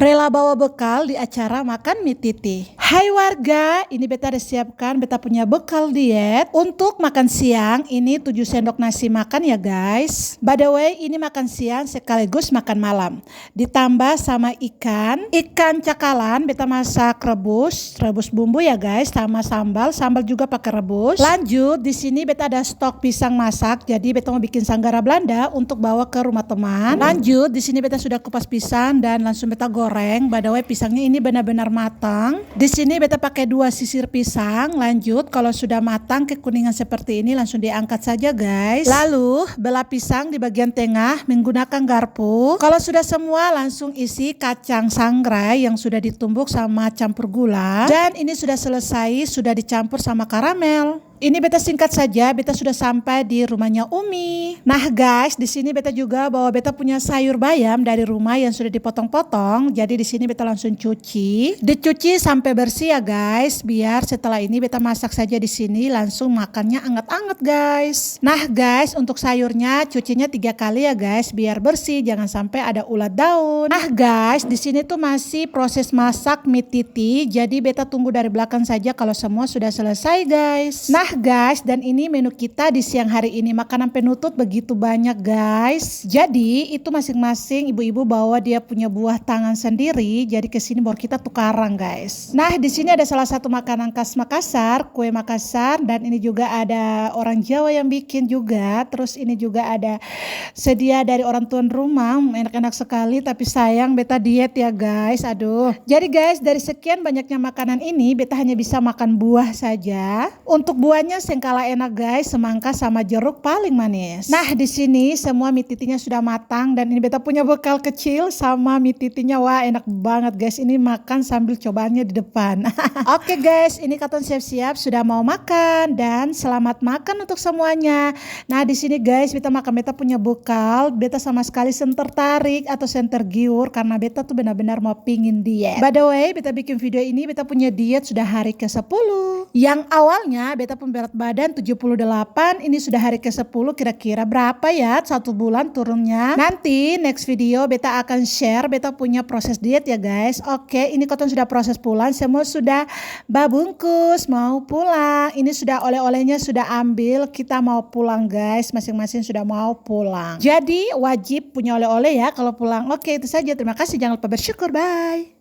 Rela bawa bekal di acara makan mie titi. Hai warga, ini beta udah siapkan, beta punya bekal diet. Untuk makan siang, ini 7 sendok nasi makan ya guys. By the way, ini makan siang sekaligus makan malam. Ditambah sama ikan cakalan, beta masak rebus bumbu ya guys, sama sambal juga pakai rebus. Lanjut, di sini beta ada stok pisang masak, jadi beta mau bikin sanggara Belanda untuk bawa ke rumah teman. Lanjut, di sini beta sudah kupas pisang dan langsung beta goreng. By the way, pisangnya ini benar-benar matang. Di sini beta pakai 2 sisir pisang. Lanjut, kalau sudah matang kekuningan seperti ini langsung diangkat saja guys. Lalu belah pisang di bagian tengah menggunakan garpu. Kalau sudah semua langsung isi kacang sangrai yang sudah ditumbuk sama campur gula. Dan ini sudah selesai, sudah dicampur sama karamel. Ini beta singkat saja, beta sudah sampai di rumahnya Umi. Nah guys, di sini beta juga bawa beta punya sayur bayam dari rumah yang sudah dipotong-potong. Jadi di sini beta langsung cuci. Dicuci sampai bersih ya guys, biar setelah ini beta masak saja di sini langsung makannya anget-anget guys. Nah guys, untuk sayurnya cucinya 3 kali ya guys, biar bersih, jangan sampai ada ulat daun. Nah guys, di sini tuh masih proses masak mie titi. Jadi beta tunggu dari belakang saja kalau semua sudah selesai guys. Nah guys, dan ini menu kita di siang hari ini, makanan penutup begitu banyak guys. Jadi itu masing-masing ibu-ibu bawa dia punya buah tangan sendiri. Jadi kesini baru kita tukaran guys. Nah di sini ada salah satu makanan khas Makassar, kue Makassar, dan ini juga ada orang Jawa yang bikin juga. Terus ini juga ada sedia dari orang tuan rumah, enak-enak sekali. Tapi sayang beta diet ya guys, aduh. Jadi guys, dari sekian banyaknya makanan ini, beta hanya bisa makan buah saja. Untuk buahnya sengkala enak guys, semangka sama jeruk paling manis. Nah di sini semua mie titinya sudah matang dan ini beta punya bekal kecil sama mie titinya. Wah enak banget guys, ini makan sambil cobaannya di depan. Oke guys, ini Katon siap-siap sudah mau makan dan selamat makan untuk semuanya. Nah di sini guys, beta punya bekal, beta sama sekali tertarik atau tergiur karena beta tuh benar-benar mau pingin diet. By the way, beta bikin video ini, beta punya diet sudah hari ke-10. Yang awalnya beta pun berat badan 78, ini sudah hari ke-10, kira-kira berapa ya 1 bulan turunnya. Nanti next video beta akan share beta punya proses diet ya guys. Oke, ini Katon sudah proses pulang, semua sudah babungkus mau pulang. Ini sudah oleh-olehnya sudah ambil, kita mau pulang guys, masing-masing sudah mau pulang. Jadi wajib punya oleh-oleh ya kalau pulang. Oke, itu saja, terima kasih, jangan lupa bersyukur, bye.